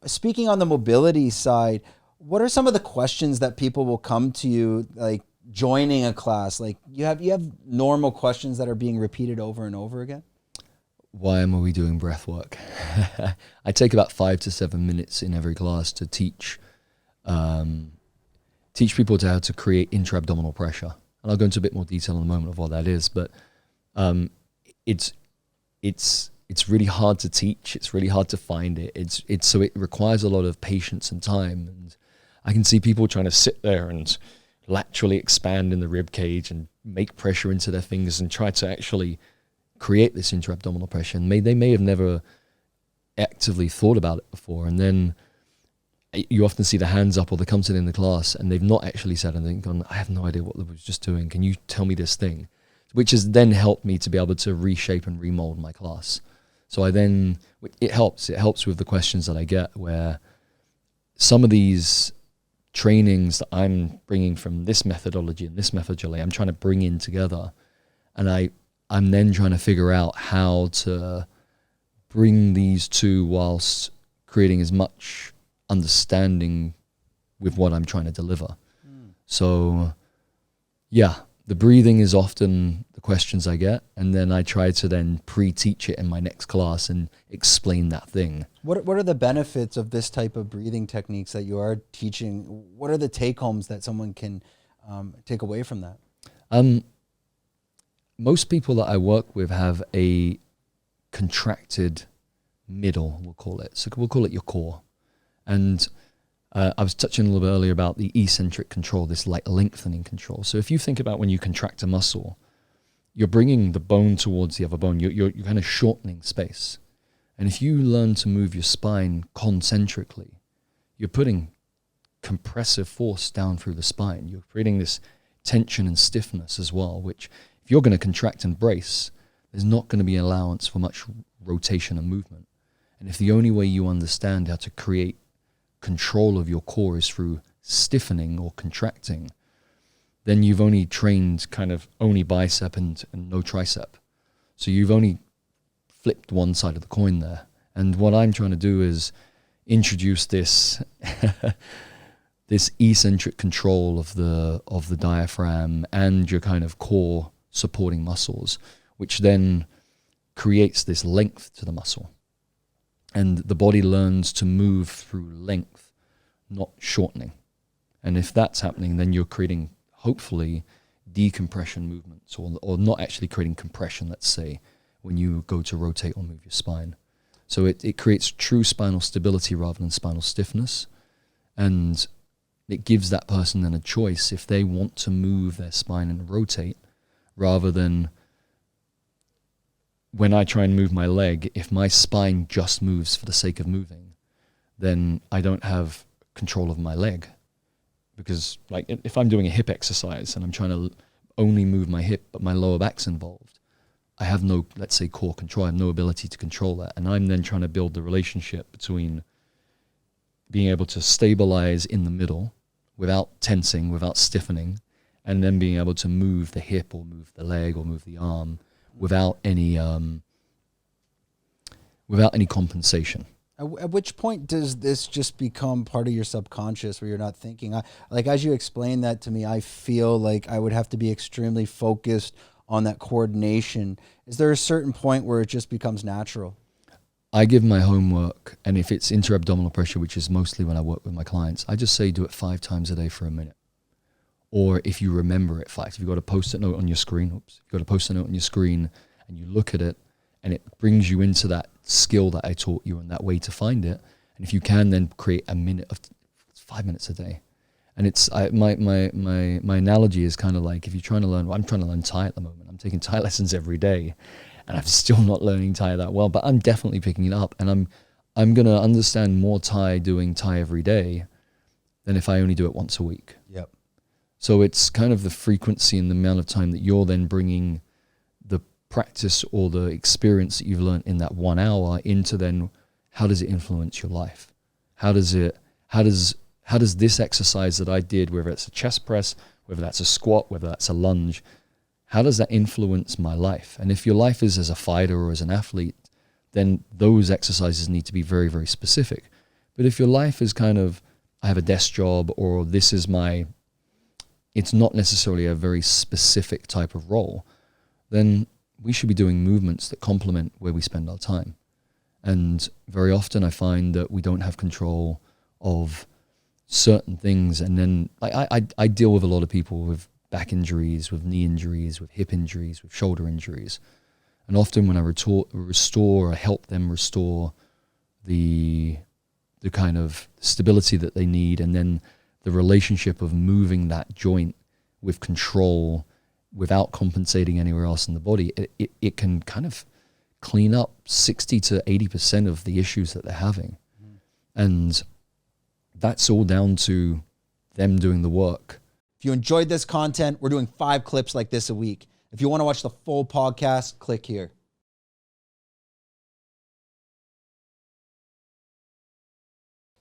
Speaking on the mobility side, what are some of the questions that people will come to you, like joining a class? Like you have normal questions that are being repeated over and over again? Why am we doing breath work? I take about 5 to 7 minutes in every class to teach people to how to create intra-abdominal pressure. And I'll go into a bit more detail in a moment of what that is, but it's really hard to teach. It's really hard to find it. So it requires a lot of patience and time. And I can see people trying to sit there and laterally expand in the rib cage and make pressure into their fingers and try to actually create this intra-abdominal pressure. And they may have never actively thought about it before. And then you often see the hands up, or they come to in the class and they've not actually said anything, gone, I have no idea what I was just doing. Can you tell me this thing? Which has then helped me to be able to reshape and remold my class. So it helps with the questions that I get, where some of these trainings that I'm bringing from this methodology and this methodology, I'm trying to bring in together. And I'm then trying to figure out how to bring these two whilst creating as much understanding with what I'm trying to deliver. So yeah, the breathing is often the questions I get, and then I try to then pre-teach it in my next class and explain that thing. What are the benefits of this type of breathing techniques that you are teaching? What are the take-homes that someone can take away from that? Most people that I work with have a contracted middle, we'll call it. So we'll call it your core. And I was touching a little bit earlier about the eccentric control, this like lengthening control. So if you think about when you contract a muscle, you're bringing the bone towards the other bone. You're kind of shortening space. And if you learn to move your spine concentrically, you're putting compressive force down through the spine. You're creating this tension and stiffness as well, which if you're going to contract and brace, there's not going to be an allowance for much rotation and movement. And if the only way you understand how to create control of your core is through stiffening or contracting, then you've only trained kind of only bicep and no tricep. So you've only flipped one side of the coin there. And what I'm trying to do is introduce this this eccentric control of the diaphragm and your kind of core supporting muscles, which then creates this length to the muscle. And the body learns to move through length, not shortening. And if that's happening, then you're creating, hopefully, decompression movements, or not actually creating compression, let's say, when you go to rotate or move your spine. So it creates true spinal stability rather than spinal stiffness. And it gives that person then a choice if they want to move their spine and rotate, rather than when I try and move my leg, if my spine just moves for the sake of moving, then I don't have control of my leg. Because like if I'm doing a hip exercise and I'm trying to only move my hip, but my lower back's involved, I have no, let's say, core control. I have no ability to control that. And I'm then trying to build the relationship between being able to stabilize in the middle without tensing, without stiffening, and then being able to move the hip or move the leg or move the arm without any compensation. At which point does this just become part of your subconscious where you're not thinking? Like as you explain that to me, I feel like I would have to be extremely focused on that coordination. Is there a certain point where it just becomes natural? I give my homework, and if it's intra-abdominal pressure, which is mostly when I work with my clients, I just say do it 5 times a day for a minute. Or if you remember it, if you've got a post-it note on your screen, you've got a post-it note on your screen and you look at it and it brings you into that skill that I taught you and that way to find it. And if you can then create a minute of 5 minutes a day. And it's my analogy is kind of like if you're trying to learn, I'm trying to learn Thai at the moment. I'm taking Thai lessons every day and I'm still not learning Thai that well, but I'm definitely picking it up. And I'm going to understand more Thai doing Thai every day than if I only do it once a week. Yep. So it's kind of the frequency and the amount of time that you're then bringing the practice or the experience that you've learned in that 1 hour into then how does it influence your life? How does this exercise that I did, whether it's a chest press, whether that's a squat, whether that's a lunge, how does that influence my life? And if your life is as a fighter or as an athlete, then those exercises need to be very, very specific. But if your life is kind of, I have a desk job, or this is it's not necessarily a very specific type of role, then we should be doing movements that complement where we spend our time. And very often I find that we don't have control of certain things. And then I deal with a lot of people with back injuries, with knee injuries, with hip injuries, with shoulder injuries. And often when I restore or help them restore the kind of stability that they need, and then the relationship of moving that joint with control without compensating anywhere else in the body, it can kind of clean up 60 to 80% of the issues that they're having. And that's all down to them doing the work. If you enjoyed this content, we're doing 5 clips like this a week. If you want to watch the full podcast, click here.